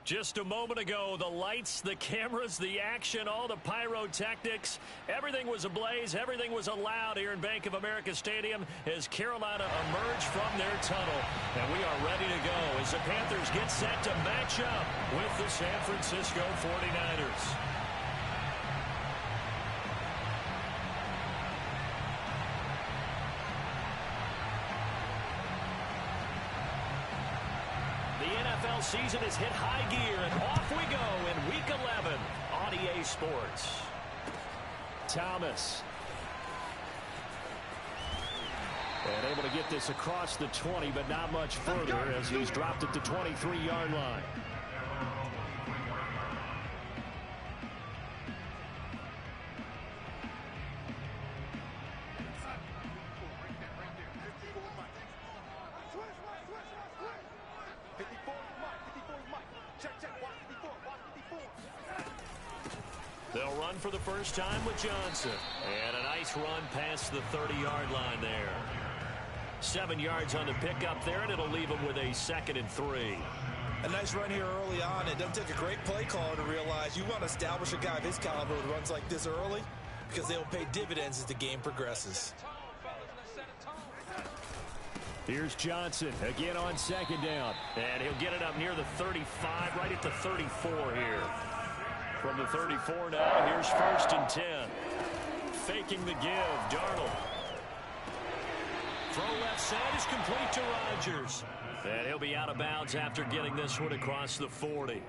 Just a moment ago, the lights, the cameras, the action, all the pyrotechnics, everything was ablaze, everything was allowed here in Bank of America Stadium as Carolina emerged from their tunnel. And we are ready to go as the Panthers get set to match up with the San Francisco 49ers. Season has hit high gear, and off we go in Week 11 on EA Sports. Thomas. And able to get this across the 20, but not much further as he's dropped it to 23-yard line. They'll run for the first time with Johnson. And a nice run past the 30-yard line there. 7 yards on the pickup there, and it'll leave them with a 2nd and 3. A nice run here early on. It doesn't take a great play caller to realize you want to establish a guy of his caliber who runs like this early because they'll pay dividends as the game progresses. Here's Johnson again on 2nd down. And he'll get it up near the 35, right at the 34 here. From the 34 now, here's 1st and 10. Faking the give, Darnold. Throw left side is complete to Rodgers. And he'll be out of bounds after getting this one across the 40.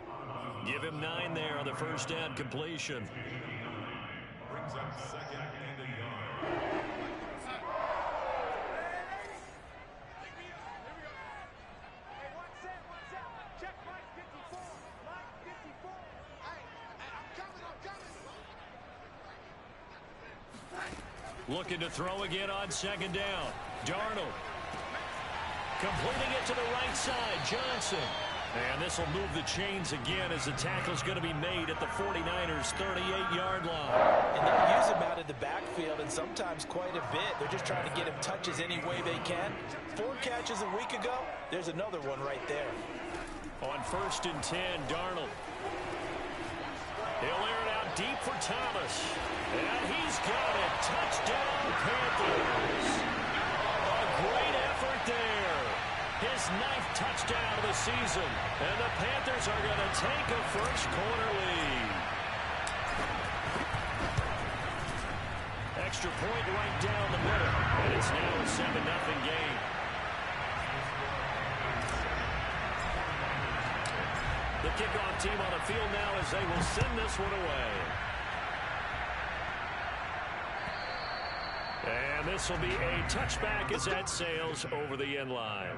Give him 9 there on the first down completion. Brings up 2nd and a yard. Looking to throw again on 2nd down. Darnold. Completing it to the right side. Johnson. And this will move the chains again as the tackle's going to be made at the 49ers' 38-yard line. And they use him out of the backfield, and sometimes quite a bit. They're just trying to get him touches any way they can. 4 catches a week ago. There's another one right there. On 1st and 10, Darnold. He'll air it out deep for Thomas. And he's got it. Touchdown, Panthers. A great effort there. His 9th touchdown of the season. And the Panthers are going to take a first-quarter lead. Extra point right down the middle. And it's now a 7-0 game. The kickoff team on the field now as they will send this one away. And this will be a touchback as that sails over the end line.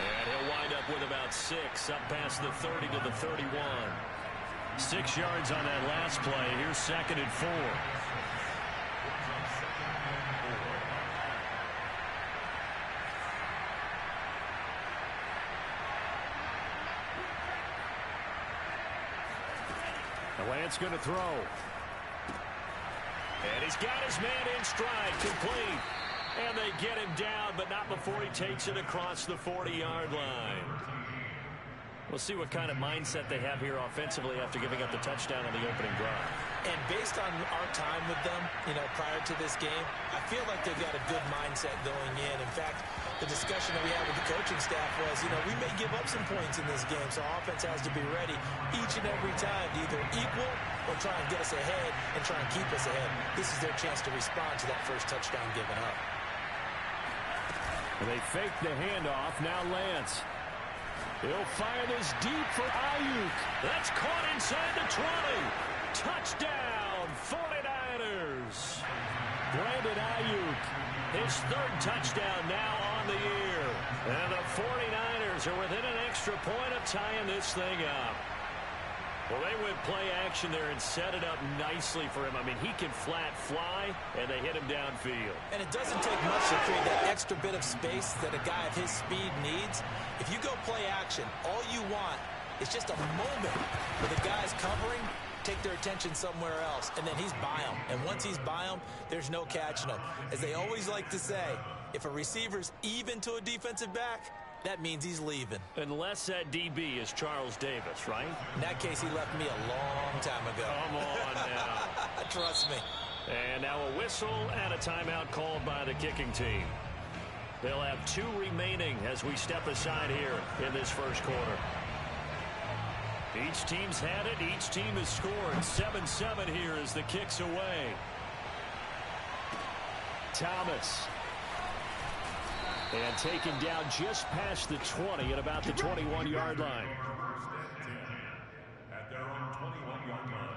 And he'll wind up with about 6, up past the 30 to the 31. 6 yards on that last play. Here's 2nd and 4. Lance going to throw. And he's got his man in stride, complete. And they get him down, but not before he takes it across the 40-yard line. We'll see what kind of mindset they have here offensively after giving up the touchdown on the opening drive. And based on our time with them, prior to this game, I feel like they've got a good mindset going in. In fact, the discussion that we had with the coaching staff was, we may give up some points in this game, so offense has to be ready each and every time to either equal or try and get us ahead and try and keep us ahead. This is their chance to respond to that first touchdown given up. They fake the handoff. Now Lance. He'll fire this deep for Ayuk. That's caught inside the 20. Touchdown, 49ers. Brandon Ayuk, his 3rd touchdown now on the year. And the 49ers are within an extra point of tying this thing up. Well, they went play action there and set it up nicely for him. I mean, he can flat fly, and they hit him downfield. And it doesn't take much to create that extra bit of space that a guy of his speed needs. If you go play action, all you want It's just a moment where the guys covering take their attention somewhere else, and then he's by them. And once he's by them, there's no catching him. As they always like to say, if a receiver's even to a defensive back, that means he's leaving. Unless that DB is Charles Davis, right? In that case, he left me a long time ago. Come on now. Trust me. And now a whistle and a timeout called by the kicking team. They'll have 2 remaining as we step aside here in this first quarter. Each team's had it. Each team has scored. 7-7 here as the kick's away. Thomas. And taken down just past the 20 at about the 21-yard line. At their own 21-yard line.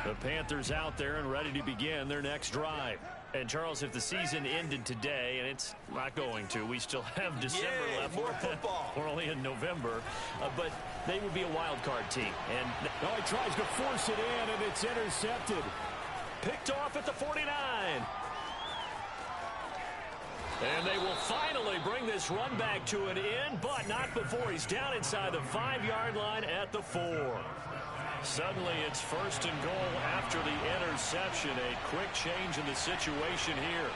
The Panthers out there and ready to begin their next drive. And, Charles, if the season ended today, and it's not going to, we still have December left. More football. We're only in November. But they would be a wild card team. And now he tries to force it in, and it's intercepted. Picked off at the 49. And they will finally bring this run back to an end, but not before he's down inside the 5-yard line at the 4. Suddenly it's first and goal after the interception. A quick change in the situation here.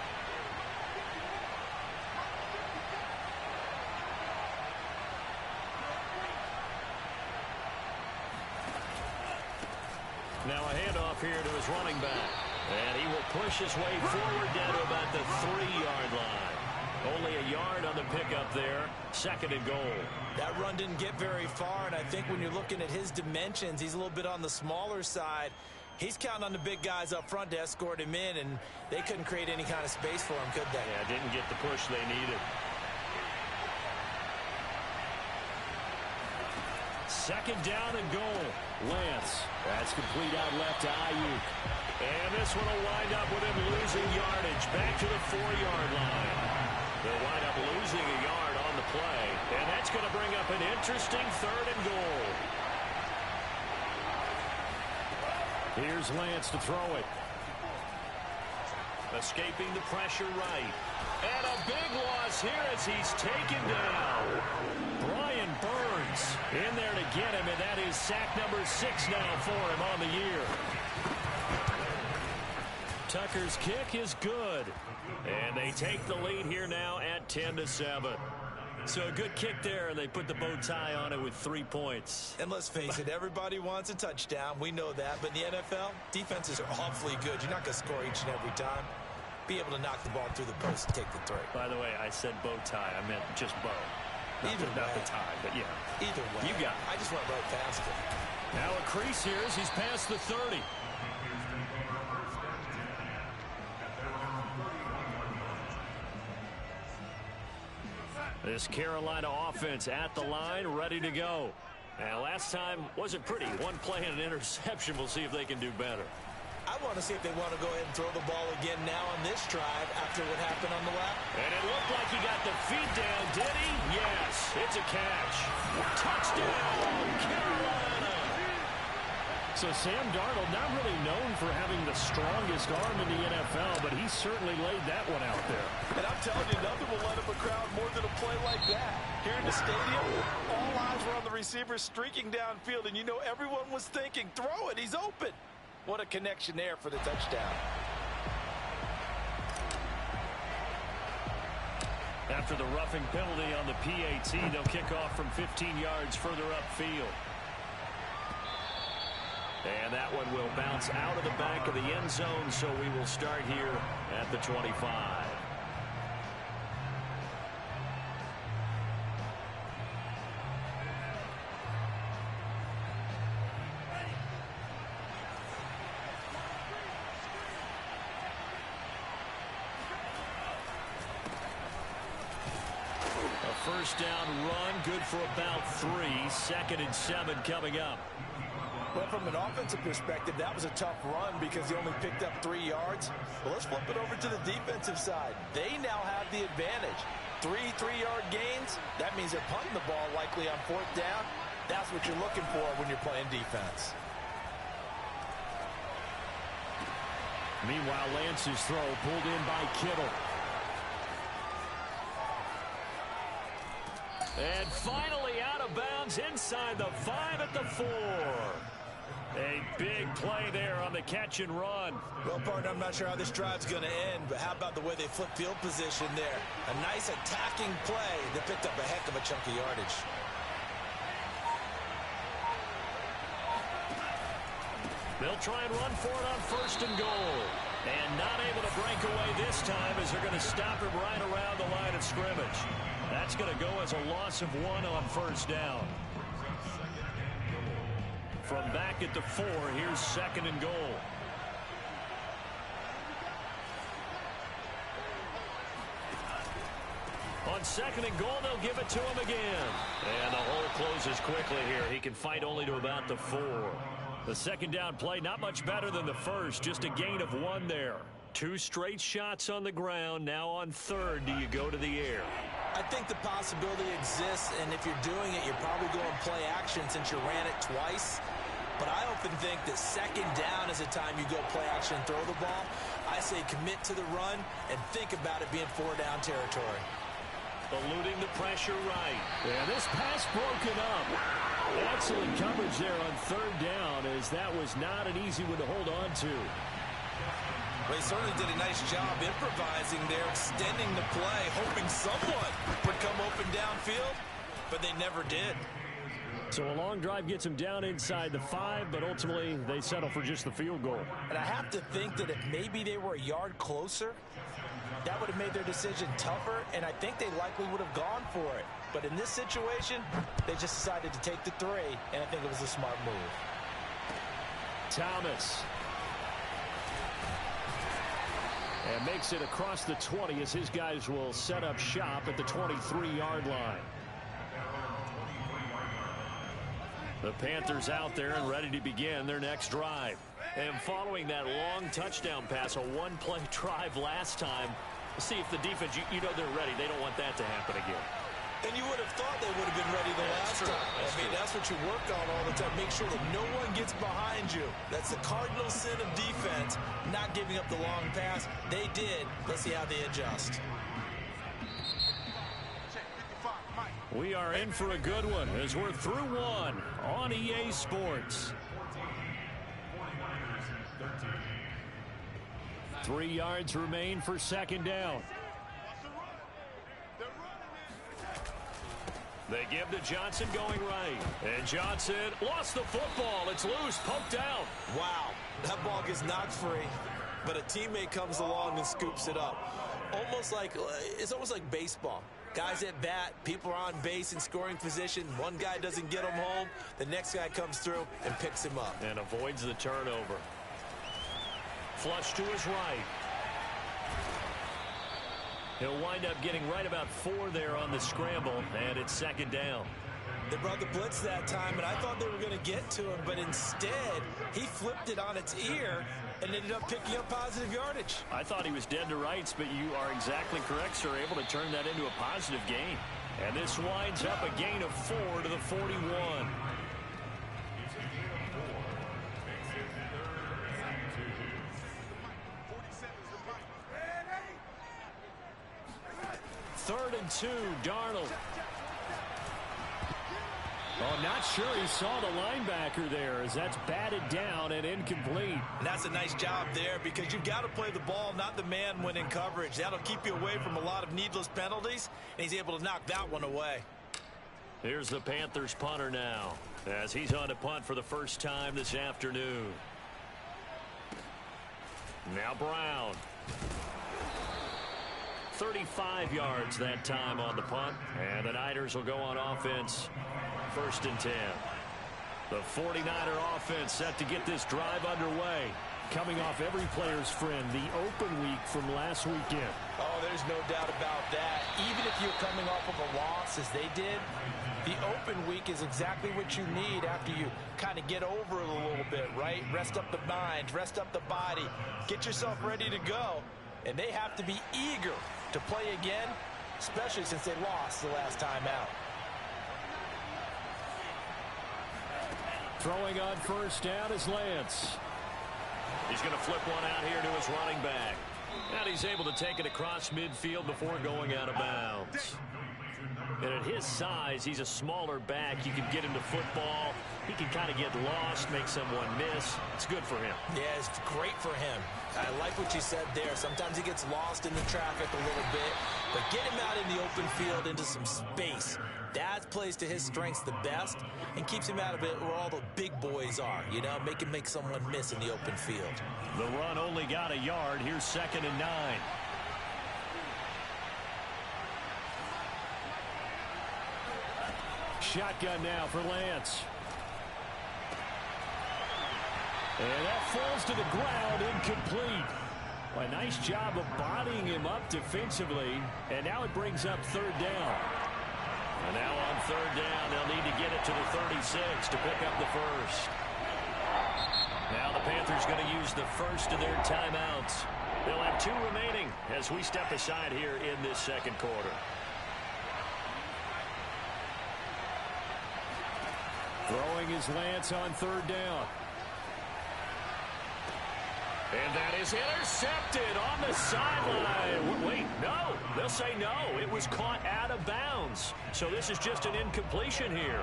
Now a handoff here to his running back. And he will push his way forward down to about the 3-yard line. Only a yard on the pickup there. 2nd and goal. That run didn't get very far, and I think when you're looking at his dimensions, he's a little bit on the smaller side. He's counting on the big guys up front to escort him in, and they couldn't create any kind of space for him, could they? Yeah, didn't get the push they needed. 2nd down and goal. Lance. That's complete out left to Ayuk. And this one will wind up with him losing yardage back to the 4-yard line. They'll wind up losing a yard on the play. And that's going to bring up an interesting 3rd and goal. Here's Lance to throw it. Escaping the pressure right. And a big loss here as he's taken down. Brian Burns in there to get him, and that is sack number 6 now for him on the year. Tucker's kick is good. And they take the lead here now at 10-7. So a good kick there, and they put the bow tie on it with 3 points. And let's face it, everybody wants a touchdown. We know that. But in the NFL, defenses are awfully good. You're not going to score each and every time. Be able to knock the ball through the post and take the 3. By the way, I said bow tie. I meant just bow. Not the tie, but yeah. Either way. You got it. I just went right past it. Now a crease here as he's past the 30. This Carolina offense at the line, ready to go. And last time wasn't pretty. One play and an interception. We'll see if they can do better. I want to see if they want to go ahead and throw the ball again now on this drive after what happened on the left. And it looked like he got the feet down, did he? Yes, it's a catch. Touchdown, Carolina. So Sam Darnold, not really known for having the strongest arm in the NFL, but he certainly laid that one out there. And I'm telling you, nothing will let up a crowd more than a play like that. Here in the stadium, all eyes were on the receiver streaking downfield, and you know everyone was thinking, throw it, he's open. What a connection there for the touchdown. After the roughing penalty on the PAT, they'll kick off from 15 yards further upfield. And that one will bounce out of the back of the end zone, so we will start here at the 25. A first down run, good for about 3. 2nd and 7 coming up. Well, from an offensive perspective, that was a tough run because he only picked up 3 yards. Well, let's flip it over to the defensive side. They now have the advantage. 3 3-yard gains. That means they're punting the ball likely on 4th down. That's what you're looking for when you're playing defense. Meanwhile, Lance's throw pulled in by Kittle. And finally out of bounds inside the 5 at the 4. A big play there on the catch and run. Well, partner, I'm not sure how this drive's going to end, but how about the way they flip field position there? A nice attacking play that picked up a heck of a chunk of yardage. They'll try and run for it on 1st and goal. And not able to break away this time as they're going to stop him right around the line of scrimmage. That's going to go as a loss of 1 on 1st down. From back at the 4, here's 2nd and goal. On 2nd and goal, they'll give it to him again. And the hole closes quickly here. He can fight only to about the 4. The 2nd down play, not much better than the 1st. Just a gain of 1 there. 2 straight shots on the ground. Now on 3rd, do you go to the air? I think the possibility exists, and if you're doing it, you're probably going play action since you ran it twice. But I often think that 2nd down is the time you go play action and throw the ball. I say commit to the run and think about it being 4-down territory. Eluding the pressure right. Yeah, this pass broken up. Excellent coverage there on 3rd down, as that was not an easy one to hold on to. Well, he certainly did a nice job improvising there, extending the play, hoping someone would come open downfield, but they never did. So a long drive gets him down inside the 5, but ultimately they settle for just the field goal. And I have to think that if maybe they were a yard closer, that would have made their decision tougher, and I think they likely would have gone for it. But in this situation, they just decided to take the 3, and I think it was a smart move. Thomas. And makes it across the 20 as his guys will set up shop at the 23-yard line. The Panthers out there and ready to begin their next drive. And following that long touchdown pass, a one-play drive last time, see if the defense, you know they're ready. They don't want that to happen again. And you would have thought they would have been ready the last time. I mean, that's what you work on all the time. Make sure that no one gets behind you. That's the cardinal sin of defense, not giving up the long pass. They did. Let's see how they adjust. We are in for a good one as we're through one on EA Sports. 3 yards remain for 2nd down. They give to Johnson going right. And Johnson lost the football. It's loose, poked out. Wow, that ball gets knocked free, but a teammate comes along and scoops it up. It's almost like baseball. Guys at bat, people are on base in scoring position. One guy doesn't get him home. The next guy comes through and picks him up. And avoids the turnover. Flush to his right. He'll wind up getting right about 4 there on the scramble, and it's 2nd down. They brought the blitz that time, and I thought they were going to get to him, but instead, he flipped it on its ear and ended up picking up positive yardage. I thought he was dead to rights, but you are exactly correct, sir, able to turn that into a positive gain. And this winds up a gain of 4 to the 41. Third and 2, Darnold. Oh, not sure he saw the linebacker there as that's batted down and incomplete. And that's a nice job there because you've got to play the ball, not the man when in coverage. That'll keep you away from a lot of needless penalties, and he's able to knock that one away. Here's the Panthers punter now as he's on to punt for the first time this afternoon. Now Brown. 35 yards that time on the punt, and the Niners will go on offense. 1st and 10. The 49er offense set to get this drive underway. Coming off every player's friend, the open week from last weekend. Oh, there's no doubt about that. Even if you're coming off of a loss as they did, the open week is exactly what you need after you kind of get over it a little bit, right? Rest up the mind, rest up the body, get yourself ready to go. And they have to be eager to play again, especially since they lost the last time out. Throwing on 1st down is Lance. He's going to flip one out here to his running back. And he's able to take it across midfield before going out of bounds. And at his size, he's a smaller back. You can get into football. He can kind of get lost, make someone miss. It's good for him. Yeah, it's great for him. I like what you said there. Sometimes he gets lost in the traffic a little bit, but get him out in the open field into some space. That plays to his strengths the best and keeps him out of it where all the big boys are, you know, make someone miss in the open field. The run only got a yard. Here's 2nd and 9. Shotgun now for Lance. And that falls to the ground, incomplete. A nice job of bodying him up defensively. And now it brings up 3rd down. And now on 3rd down, they'll need to get it to the 36 to pick up the first. Now the Panthers going to use the first of their timeouts. They'll have 2 remaining as we step aside here in this 2nd quarter. Throwing his Lance on 3rd down. And that is intercepted on the sideline. Wait, no. They'll say no. It was caught out of bounds. So this is just an incompletion here.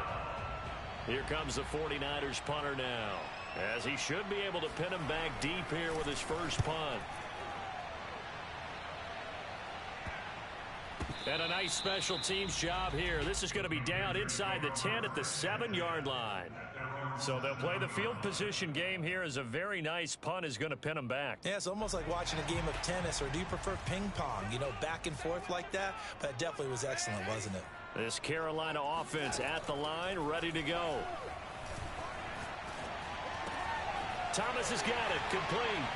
Here comes the 49ers punter now, as he should be able to pin him back deep here with his first punt. And a nice special teams job here. This is going to be down inside the 10 at the 7-yard line. So they'll play the field position game here as a very nice punt is going to pin them back. Yeah, it's almost like watching a game of tennis, or do you prefer ping pong? You know, back and forth like that? But it definitely was excellent, wasn't it? This Carolina offense at the line, ready to go. Thomas has got it, complete.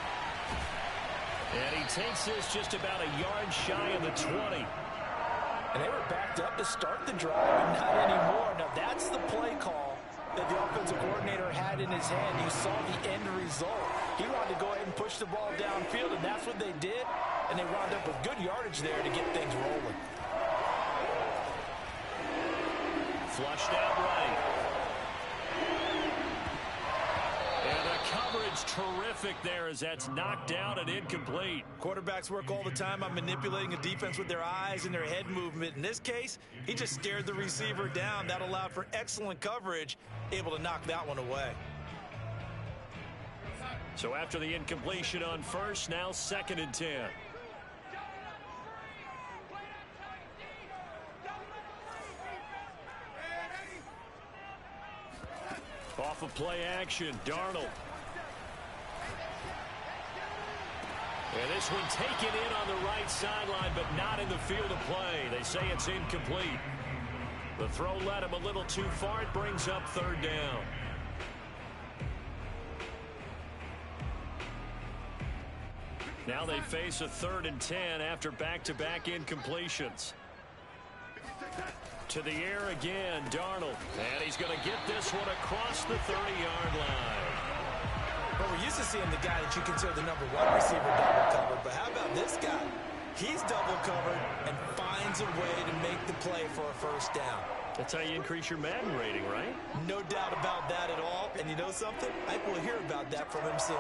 And he takes this just about a yard shy of the 20. And they were backed up to start the drive, but not anymore. Now, that's the play call that the offensive coordinator had in his hand. You saw the end result. He wanted to go ahead and push the ball downfield, and that's what they did. And they wound up with good yardage there to get things rolling. Flushed out right. And the coverage terrific there as that's knocked down and incomplete. Quarterbacks work all the time on manipulating a defense with their eyes and their head movement. In this case, he just stared the receiver down. That allowed for excellent coverage, able to knock that one away. So after the incompletion on first, now 2nd and 10. Off of play action, Darnold. And this one taken in on the right sideline, but not in the field of play. They say it's incomplete. The throw led him a little too far. It brings up 3rd down. Now they face a 3rd and 10 after back-to-back incompletions. To the air again, Darnold. And he's going to get this one across the 30-yard line. Well, we're used to seeing the guy that you consider the #1 receiver double covered, but how about this guy? He's double covered and finds a way to make the play for a first down. That's how you increase your Madden rating, right? No doubt about that at all. And you know something? I think we'll hear about that from him soon.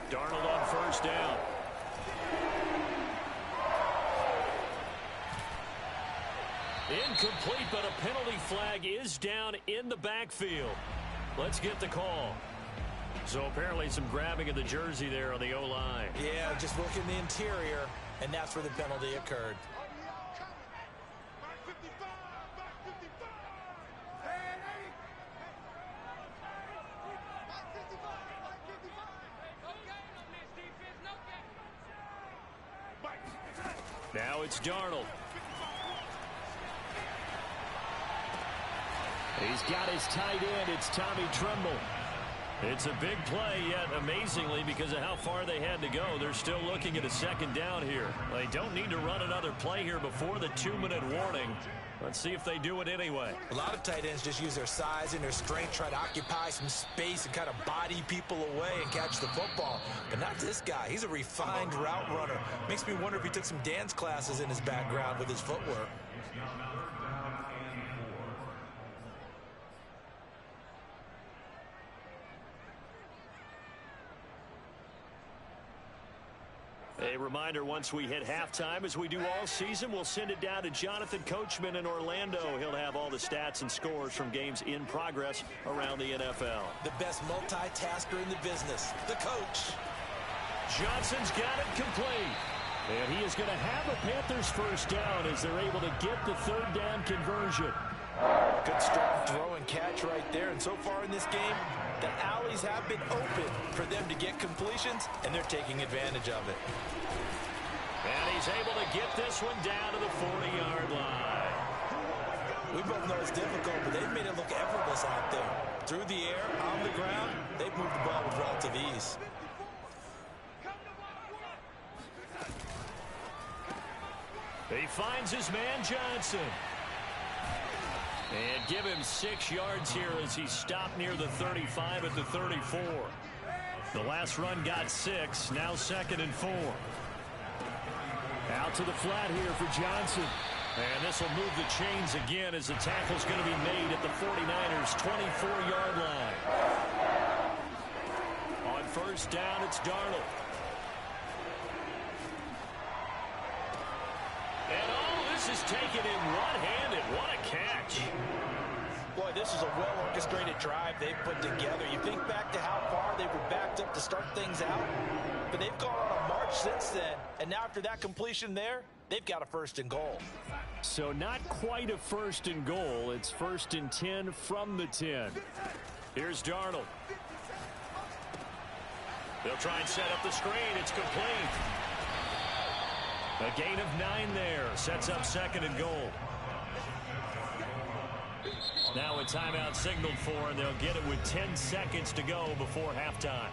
Darnold on first down. Incomplete, but a penalty flag is down in the backfield. Let's get the call. So apparently some grabbing of the jersey there on the O-line. Yeah, just working the interior, and that's where the penalty occurred. Now it's Darnold. He's got his tight end. It's Tommy Tremble. It's a big play, yet amazingly, because of how far they had to go, they're still looking at a 2nd down here. They don't need to run another play here before the 2-minute warning. Let's see if they do it anyway. A lot of tight ends just use their size and their strength, try to occupy some space and kind of body people away and catch the football. But not this guy. He's a refined route runner. Makes me wonder if he took some dance classes in his background with his footwork. A reminder, once we hit halftime, as we do all season, we'll send it down to Jonathan Coachman in Orlando. He'll have all the stats and scores from games in progress around the NFL. The best multitasker in the business, the coach. Johnson's got it complete. And he is going to have a Panthers first down as they're able to get the third down conversion. Good strong throw and catch right there. And so far in this game, the alleys have been open for them to get completions, and they're taking advantage of it. And he's able to get this one down to the 40-yard line. We both know it's difficult, but they've made it look effortless out there. Through the air, on the ground, they've moved the ball with relative ease. He finds his man Johnson. And give him 6 yards here as he stopped near the 35 at the 34. The last run got 6, now 2nd and 4. Out to the flat here for Johnson. And this will move the chains again as the tackle's going to be made at the 49ers' 24-yard line. On first down, it's Darnold. And this is taken in one-handed. What a catch. Boy, this is a well-orchestrated drive they've put together. You think back to how far they were backed up to start things out, but they've gone on a march since then. And now after that completion there, they've got a 1st and goal. So not quite a 1st and goal. It's 1st and 10 from the 10. Here's Darnold. They'll try and set up the screen. It's complete. A gain of 9 there. Sets up 2nd and goal. Now a timeout signaled for, and they'll get it with 10 seconds to go before halftime.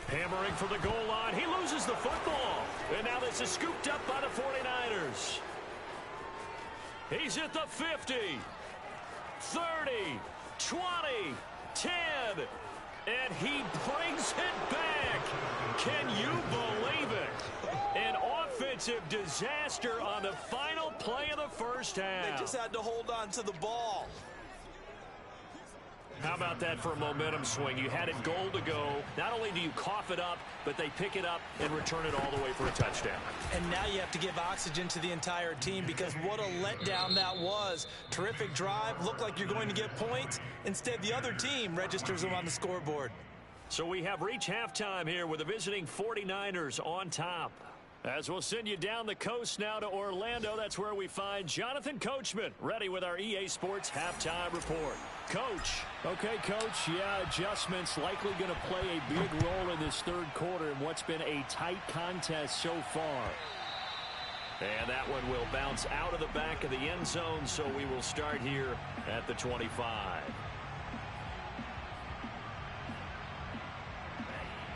Hammering for the goal line. He loses the football. And now this is scooped up by the 49ers. He's at the 50, 30, 20, 10. And he brings it back. Can you believe it? An offensive disaster on the final play of the first half. They just had to hold on to the ball. How about that for a momentum swing? You had it goal to go. Not only do you cough it up, but they pick it up and return it all the way for a touchdown. And now you have to give oxygen to the entire team, because what a letdown that was. Terrific drive. Looked like you're going to get points. Instead, the other team registers them on the scoreboard. So we have reached halftime here with the visiting 49ers on top. As we'll send you down the coast now to Orlando, that's where we find Jonathan Coachman, ready with our EA Sports halftime report. Coach. Okay, Coach, yeah, adjustments likely going to play a big role in this third quarter in what's been a tight contest so far. And that one will bounce out of the back of the end zone, so we will start here at the 25.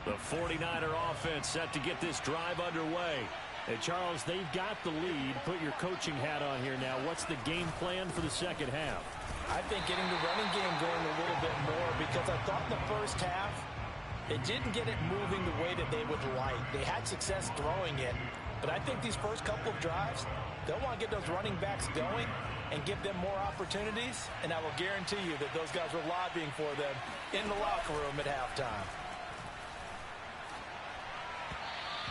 The 49er offense set to get this drive underway. And Charles, they've got the lead. Put your coaching hat on here now. What's the game plan for the second half? I think getting the running game going a little bit more, because I thought in the first half it didn't get it moving the way that they would like. They had success throwing it, but I think these first couple of drives, they'll want to get those running backs going and give them more opportunities, and I will guarantee you that those guys were lobbying for them in the locker room at halftime.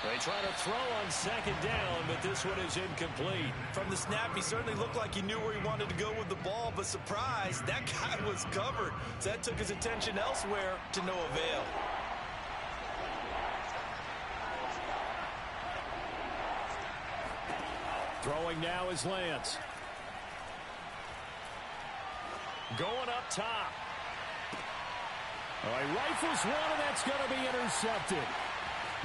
They try to throw on second down, but this one is incomplete. From the snap, he certainly looked like he knew where he wanted to go with the ball, but surprise, that guy was covered. So that took his attention elsewhere to no avail. Throwing now is Lance. Going up top. All right, rifles one, and that's going to be intercepted.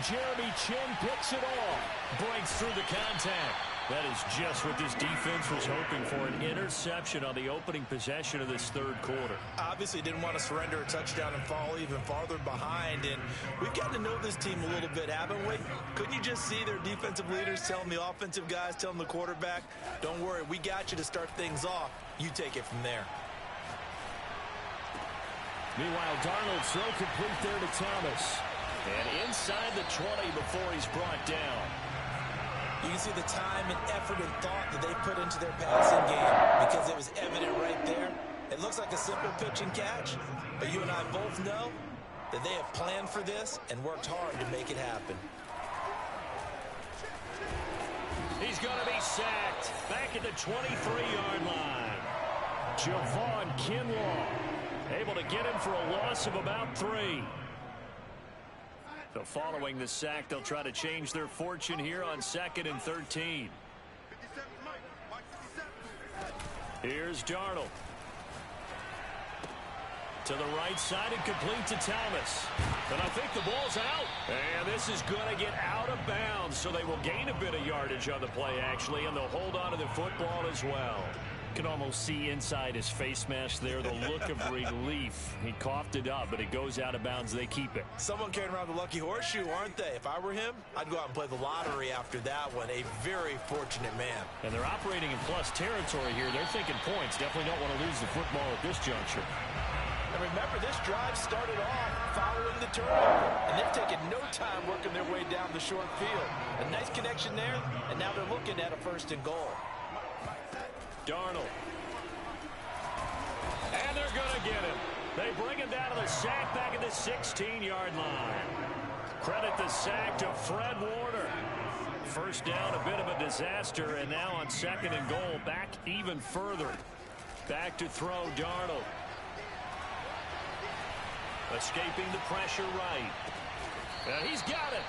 Jeremy Chin picks it off. Breaks through the contact. That is just what this defense was hoping for, an interception on the opening possession of this third quarter. Obviously didn't want to surrender a touchdown and fall even farther behind, and we've got to know this team a little bit, haven't we? Couldn't you just see their defensive leaders telling the offensive guys, telling the quarterback, don't worry, we got you to start things off. You take it from there. Meanwhile, Darnold throw complete there to Thomas. And inside the 20 before he's brought down. You can see the time and effort and thought that they put into their passing game because it was evident right there. It looks like a simple pitch and catch, but you and I both know that they have planned for this and worked hard to make it happen. He's going to be sacked back at the 23-yard line. Javon Kinlaw able to get him for a loss of about 3. So following the sack, they'll try to change their fortune here on 2nd and 13. Here's Darnold. To the right side and complete to Thomas. And I think the ball's out. And this is going to get out of bounds, so they will gain a bit of yardage on the play, actually, and they'll hold on to the football as well. You can almost see inside his face mask there the look of relief. He coughed it up, but it goes out of bounds. They keep it. Someone carrying around the lucky horseshoe, aren't they? If I were him, I'd go out and play the lottery after that one. A very fortunate man. And they're operating in plus territory here. They're thinking points. Definitely don't want to lose the football at this juncture. And remember, this drive started off following the turnover, and they've taken no time working their way down the short field. A nice connection there, and now they're looking at a 1st and goal. Darnold. And they're going to get him. They bring him down to the sack back at the 16-yard line. Credit the sack to Fred Warner. First down, a bit of a disaster, and now on 2nd and goal, back even further. Back to throw, Darnold. Escaping the pressure right. And he's got it.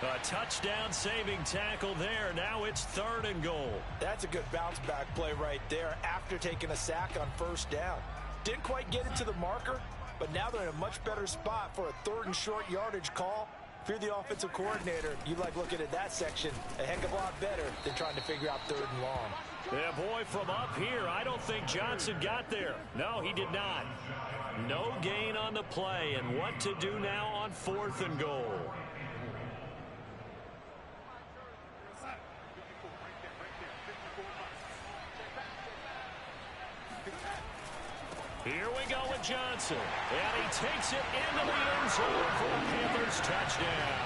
A touchdown saving tackle there. Now it's 3rd and goal. That's a good bounce back play right there after taking a sack on 1st down. Didn't quite get it to the marker, but now they're in a much better spot for a 3rd and short yardage call. If you're the offensive coordinator, you like looking at that section a heck of a lot better than trying to figure out 3rd and long. Yeah, boy, from up here, I don't think Johnson got there. No, he did not. No gain on the play, and what to do now on 4th and goal. Here we go with Johnson, and he takes it into the end zone for the Panthers touchdown.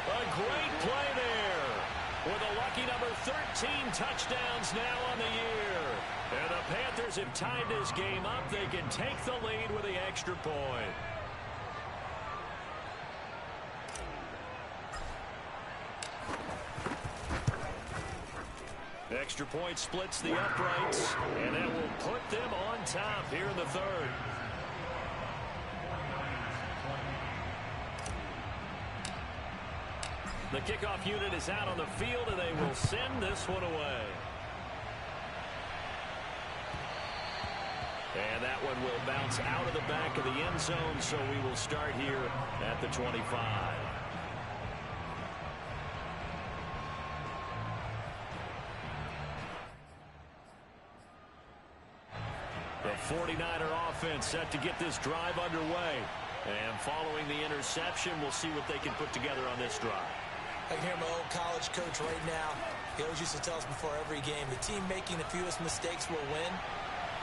A great play there with a lucky number 13 touchdowns now on the year. And the Panthers have tied this game up. They can take the lead with the extra point. Extra point splits the uprights, and that will put them on top here in the 3rd. The kickoff unit is out on the field, and they will send this one away. And that one will bounce out of the back of the end zone, so we will start here at the 25. The 49er offense set to get this drive underway. And following the interception, we'll see what they can put together on this drive. I can hear my old college coach right now. He always used to tell us before every game, the team making the fewest mistakes will win.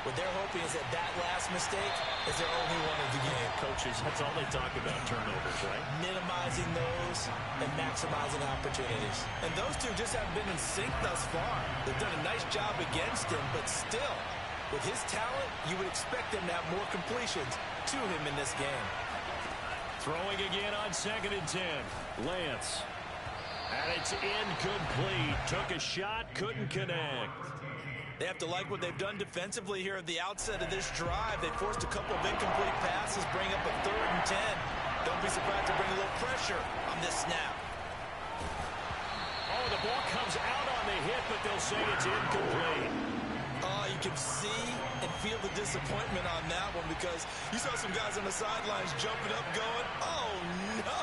What they're hoping is that that last mistake is their only one of the game. Coaches, that's all they talk about, turnovers, right? Minimizing those and maximizing opportunities. And those two just haven't been in sync thus far. They've done a nice job against him, but still, with his talent, you would expect them to have more completions to him in this game. Throwing again on 2nd and 10. Lance. And it's incomplete. Took a shot, couldn't connect. They have to like what they've done defensively here at the outset of this drive. They forced a couple of incomplete passes, bring up a 3rd and 10. Don't be surprised to bring a little pressure on this snap. Oh, the ball comes out on the hit, but they'll say it's incomplete. Oh, you can see and feel the disappointment on that one because you saw some guys on the sidelines jumping up going, oh, no.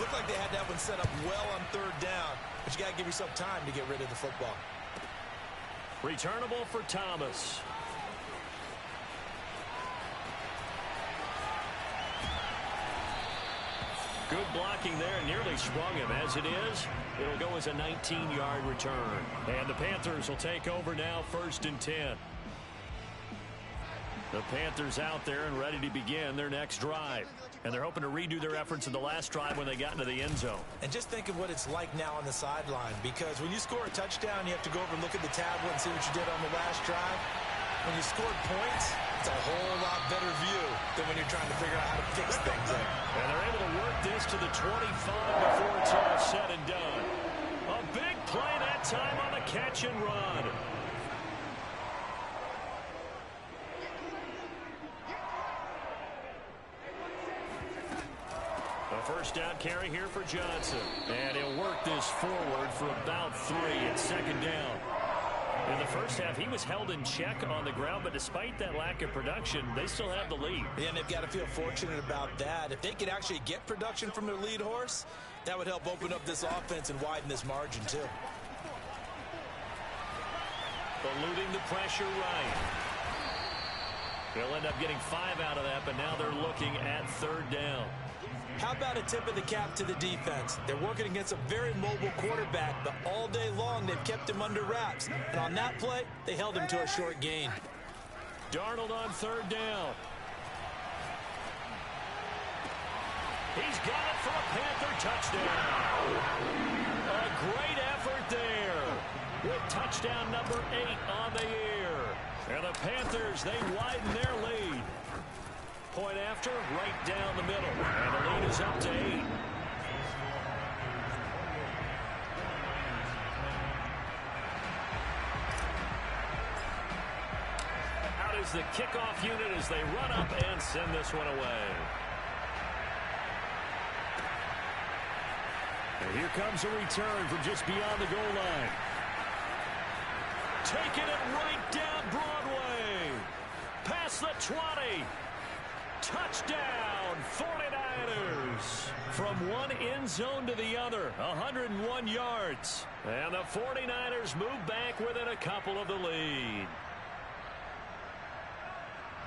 Looked like they had that one set up well on 3rd down, but you got to give yourself time to get rid of the football. Returnable for Thomas. Good blocking there, nearly sprung him. As it is, it'll go as a 19-yard return. And the Panthers will take over now, 1st and 10. The Panthers out there and ready to begin their next drive. And they're hoping to redo their efforts in the last drive when they got into the end zone. And just think of what it's like now on the sideline, because when you score a touchdown, you have to go over and look at the tablet and see what you did on the last drive. When you scored points, it's a whole lot better view than when you're trying to figure out how to fix things up. And they're able to work this to the 25 before it's all said and done. A big play that time on the catch and run. First down carry here for Johnson. And he'll work this forward for about 3 at second down. In the first half, he was held in check on the ground, but despite that lack of production, they still have the lead. Yeah, and they've got to feel fortunate about that. If they could actually get production from their lead horse, that would help open up this offense and widen this margin, too. Eluding the pressure right. They'll end up getting 5 out of that, but now they're looking at third down. How about a tip of the cap to the defense? They're working against a very mobile quarterback, but all day long they've kept him under wraps. And on that play, they held him to a short gain. Darnold on third down. He's got it for a Panther touchdown. A great effort there with touchdown number 8 on the year. And the Panthers, they widen their lead. Point after, right down the middle. And the lead is up to 8. Out is the kickoff unit as they run up and send this one away. And here comes a return from just beyond the goal line. Taking it right down Broadway. Past the 20. Touchdown, 49ers. From one end zone to the other, 101 yards. And the 49ers move back within a couple of the lead.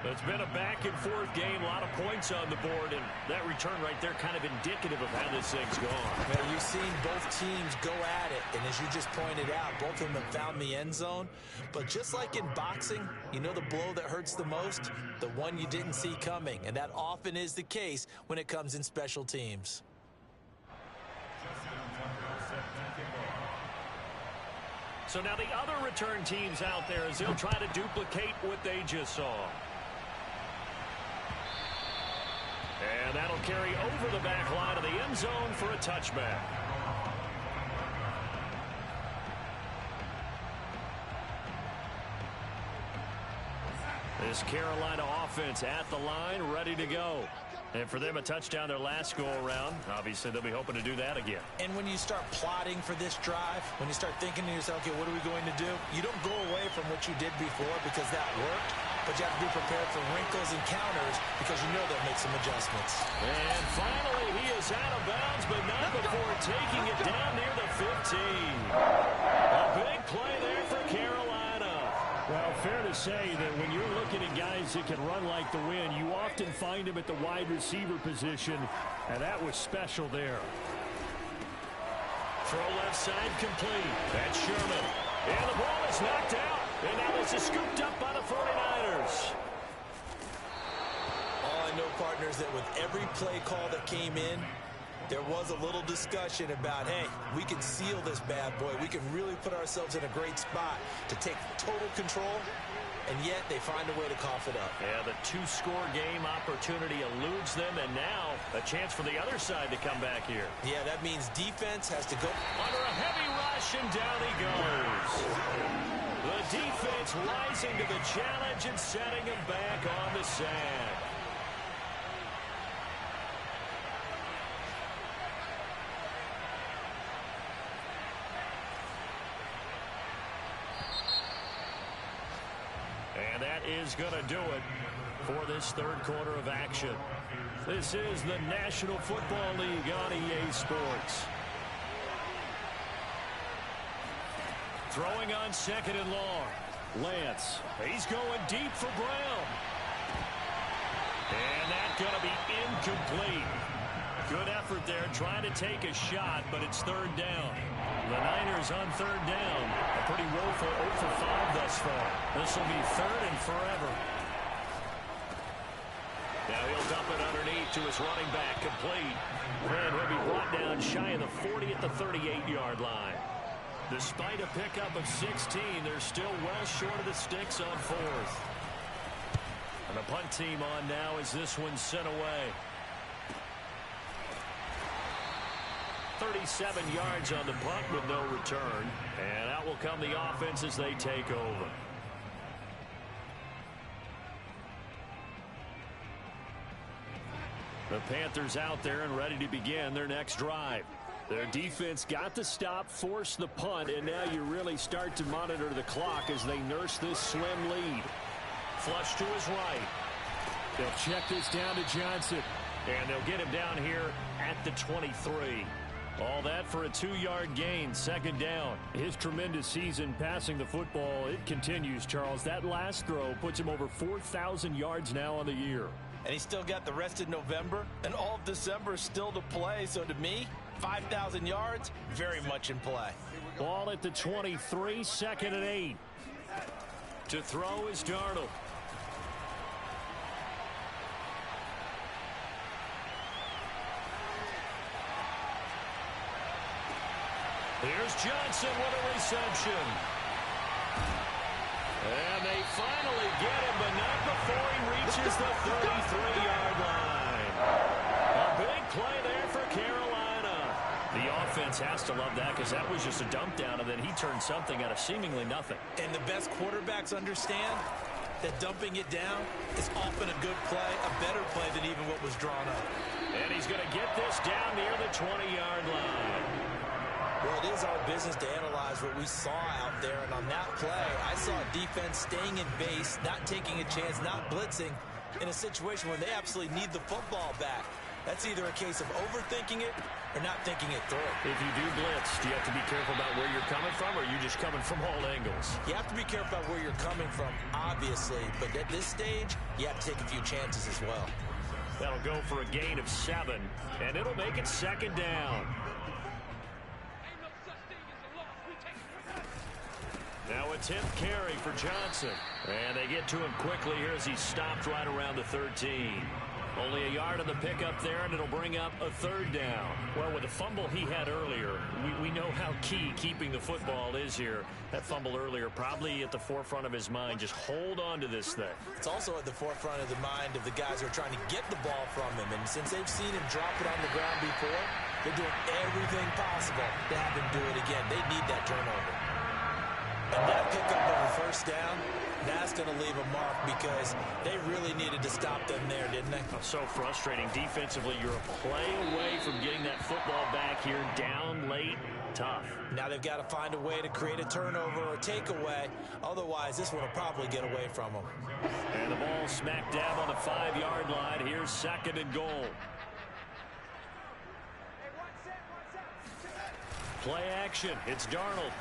It's been a back-and-forth game, a lot of points on the board, and that return right there kind of indicative of how this thing's gone. Well, you've seen both teams go at it, and as you just pointed out, both of them have found the end zone. But just like in boxing, you know the blow that hurts the most? The one you didn't see coming, and that often is the case when it comes in special teams. So now the other return teams out there as they'll try to duplicate what they just saw. And that'll carry over the back line of the end zone for a touchback. This Carolina offense at the line, ready to go. And for them, a touchdown their last go-around. Obviously, they'll be hoping to do that again. And when you start plotting for this drive, when you start thinking to yourself, okay, what are we going to do? You don't go away from what you did before because that worked, but you have to be prepared for wrinkles and counters because you know they'll make some adjustments. And finally, he is out of bounds, but not before taking it down near the 15. A big play there for Carolina. Well, fair to say that when you're looking at guys that can run like the wind, you often find them at the wide receiver position, and that was special there. Throw left side complete. That's Sherman. And the ball is knocked out. And now this is scooped up by the 49ers. All I know, partners, that with every play call that came in, there was a little discussion about, hey, we can seal this bad boy. We can really put ourselves in a great spot to take total control, and yet they find a way to cough it up. Yeah, the 2-score game opportunity eludes them, and now a chance for the other side to come back here. Yeah, that means defense has to go under a heavy rush, and down he goes. The defense rising to the challenge and setting him back on the sand. And that is going to do it for this third quarter of action. This is the National Football League on EA Sports. Throwing on second and long. Lance, he's going deep for Brown. And that's going to be incomplete. Good effort there trying to take a shot, but it's third down. The Niners on third down. A pretty woeful 0 for 5 thus far. This will be third and forever. Now he'll dump it underneath to his running back, complete. And he'll be brought down shy of the 40 at the 38-yard line. Despite a pickup of 16, they're still well short of the sticks on fourth. And the punt team on now as this one's sent away. 37 yards on the punt with no return. And out will come the offense as they take over. The Panthers out there and ready to begin their next drive. Their defense got the stop, forced the punt, and now you really start to monitor the clock as they nurse this slim lead. Flush to his right. They'll check this down to Johnson. And they'll get him down here at the 23. All that for a 2-yard gain, second down. His tremendous season passing the football, it continues, Charles. That last throw puts him over 4,000 yards now on the year. And he's still got the rest of November and all of December still to play. So to me, 5,000 yards, very much in play. Ball at the 23, second and 8. To throw is Darnold. Here's Johnson with a reception. And they finally get him, but not before he reaches the 33-yard line. A big play there for Carolina. The offense has to love that because that was just a dump down, and then he turned something out of seemingly nothing. And the best quarterbacks understand that dumping it down is often a good play, a better play than even what was drawn up. And he's going to get this down near the 20-yard line. Well, it is our business to analyze what we saw out there, and on that play, I saw a defense staying in base, not taking a chance, not blitzing, in a situation where they absolutely need the football back. That's either a case of overthinking it or not thinking it through. If you do blitz, do you have to be careful about where you're coming from, or are you just coming from all angles? You have to be careful about where you're coming from, obviously, but at this stage, you have to take a few chances as well. That'll go for a gain of 7, and it'll make it second down. Now a 10th carry for Johnson. And they get to him quickly here as he's stopped right around the 13. Only a yard on the pickup there, and it'll bring up a third down. Well, with the fumble he had earlier, we know how key keeping the football is here. That fumble earlier probably at the forefront of his mind. Just hold on to this thing. It's also at the forefront of the mind of the guys who are trying to get the ball from him. And since they've seen him drop it on the ground before, they're doing everything possible to have him do it again. They need that turnover. And that pickup of a first down, that's going to leave a mark because they really needed to stop them there, didn't they? So frustrating. Defensively, you're a play away from getting that football back here down late. Tough. Now they've got to find a way to create a turnover or takeaway. Otherwise, this one will probably get away from them. And the ball smack dab on the 5-yard line. Here's second and goal. Play action. It's Darnold.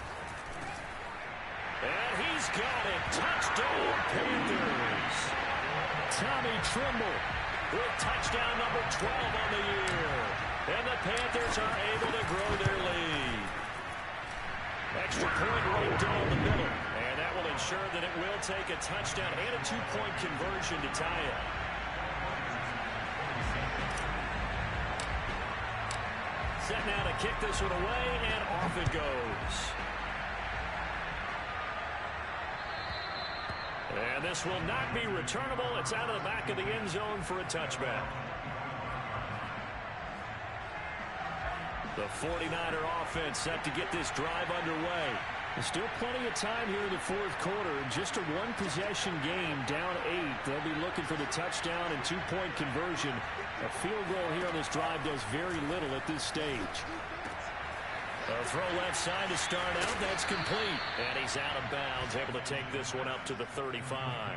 And he's got it. Touchdown, Panthers. Tommy Tremble with touchdown number 12 on the year. And the Panthers are able to grow their lead. Extra point right down the middle. And that will ensure that it will take a touchdown and a 2-point conversion to tie it. Set now to kick this one away, and off it goes. And this will not be returnable. It's out of the back of the end zone for a touchback. The 49er offense set to get this drive underway. There's still plenty of time here in the fourth quarter. Just a one-possession game, down 8. They'll be looking for the touchdown and 2-point conversion. A field goal here on this drive does very little at this stage. A throw left side to start out. That's complete. And he's out of bounds, able to take this one up to the 35.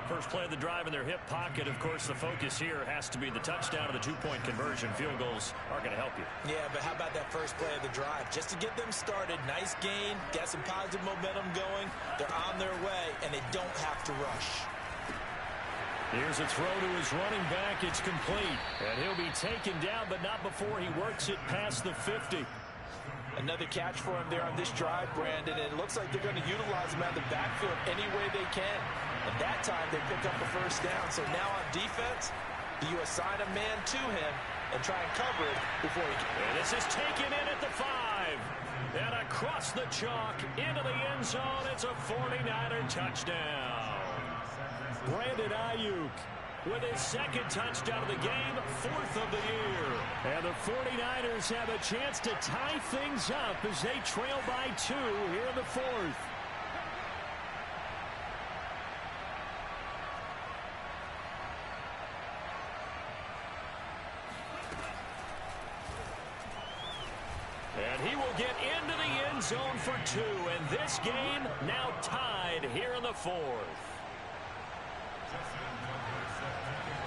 First play of the drive in their hip pocket. Of course, the focus here has to be the touchdown or the 2-point conversion. Field goals are going to help you. Yeah, but how about that first play of the drive? Just to get them started, nice gain, got some positive momentum going. They're on their way, and they don't have to rush. Here's a throw to his running back. It's complete. And he'll be taken down, but not before he works it past the 50. Another catch for him there on this drive, Brandon, and it looks like they're going to utilize him out of the backfield any way they can. And that time they pick up a first down. So now on defense, do you assign a man to him and try and cover it before he can? And this is taken in at the 5. And across the chalk into the end zone. It's a 49er touchdown. Brandon Ayuk with his second touchdown of the game, 4th of the year. And the 49ers have a chance to tie things up as they trail by 2 here in the 4th. And he will get into the end zone for 2. And this game now tied here in the 4th.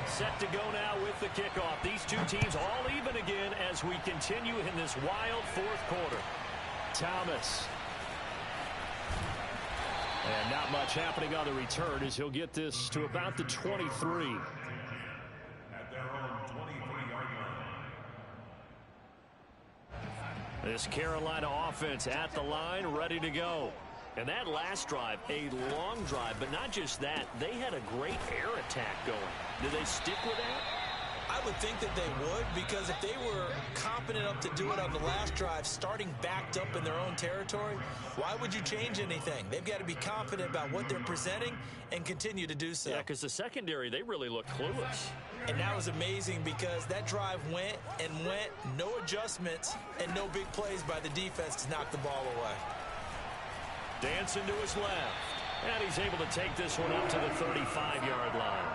Set to go now with the kickoff. These two teams all even again as we continue in this wild 4th quarter. Thomas. And not much happening on the return as he'll get this to about the 23. At their own 23-yard line. This Carolina offense at the line, ready to go. And that last drive, a long drive, but not just that, they had a great air attack going. Did they stick with that? I would think that they would, because if they were confident enough to do it on the last drive, starting backed up in their own territory, why would you change anything? They've got to be confident about what they're presenting and continue to do so. Yeah, because the secondary, they really looked clueless. And that was amazing because that drive went and went, no adjustments, and no big plays by the defense to knock the ball away. Dancing to his left. And he's able to take this one up to the 35-yard line.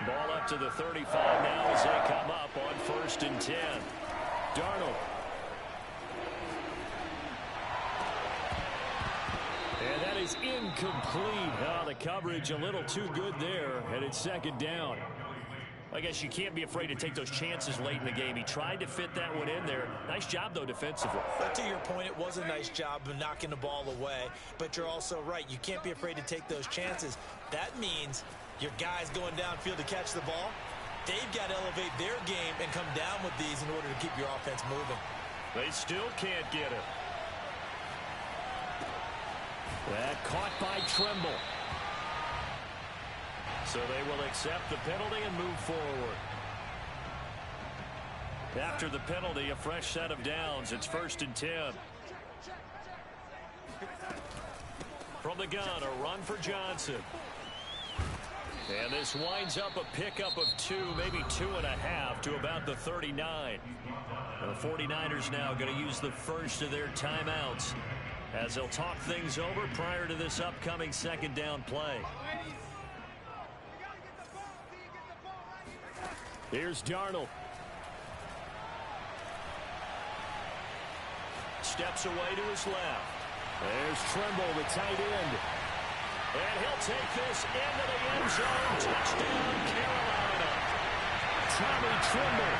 Ball up to the 35 now as they come up on 1st and 10. Darnold. And that is incomplete. Oh, the coverage a little too good there, and it's 2nd down. I guess you can't be afraid to take those chances late in the game. He tried to fit that one in there. Nice job, though, defensively. But to your point, it was a nice job of knocking the ball away. But you're also right. You can't be afraid to take those chances. That means your guys going downfield to catch the ball, they've got to elevate their game and come down with these in order to keep your offense moving. They still can't get it. That caught by Tremble. So they will accept the penalty and move forward. After the penalty, a fresh set of downs. It's 1st and 10. From the gun, a run for Johnson. And this winds up a pickup of 2, maybe 2.5 to about the 39. And the 49ers now going to use the first of their timeouts as they'll talk things over prior to this upcoming 2nd down play. Here's Darnold. Steps away to his left. There's Tremble, the tight end. And he'll take this into the end zone. Touchdown, Carolina. Tommy Tremble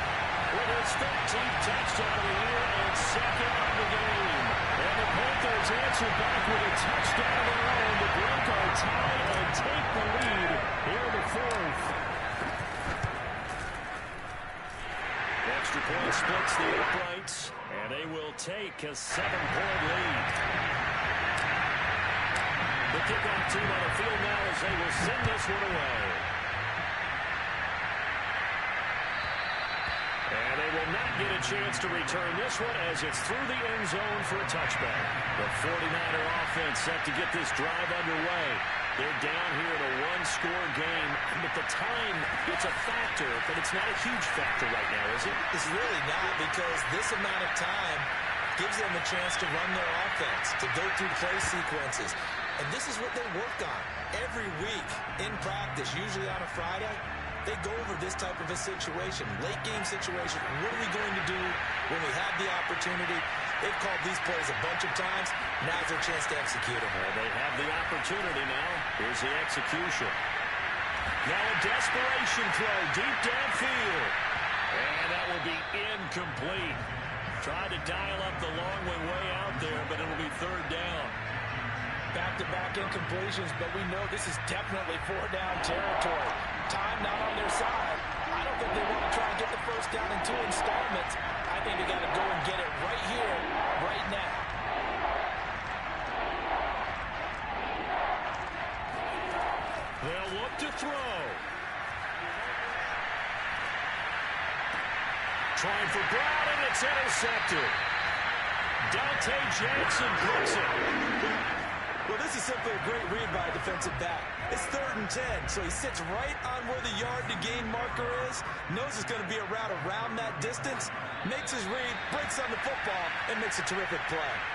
with his 13th touchdown of the year and 2nd of the game. And the Panthers answer back with a touchdown of their own to break our tie and take the lead here in the 4th. Extra point splits the uprights, and they will take a 7-point lead. The kickoff team on the field now as they will send this one away. And they will not get a chance to return this one as it's through the end zone for a touchback. The 49er offense set to get this drive underway. They're down here in a 1-score game, but the time, it's a factor, but it's not a huge factor right now, is it? It's really not, because this amount of time gives them a chance to run their offense, to go through play sequences. And this is what they work on every week in practice, usually on a Friday. They go over this type of a situation, late game situation. What are we going to do when we have the opportunity? They've called these plays a bunch of times. Now's their chance to execute them. Well, they have the opportunity now. Here's the execution. Now a desperation throw deep downfield. And that will be incomplete. Tried to dial up the long way out there, but it'll be 3rd down. Back-to-back incompletions, but we know this is definitely 4-down territory. Time not on their side. I don't think they want to try and get the first down in 2 installments. I think they got to go and get it right here, right now. Brown, and it's intercepted. Dante Jackson picks it. Well, this is simply a great read by a defensive back. It's 3rd and 10, so he sits right on where the yard-to-gain marker is, knows it's going to be a route around that distance, makes his read, breaks on the football, and makes a terrific play.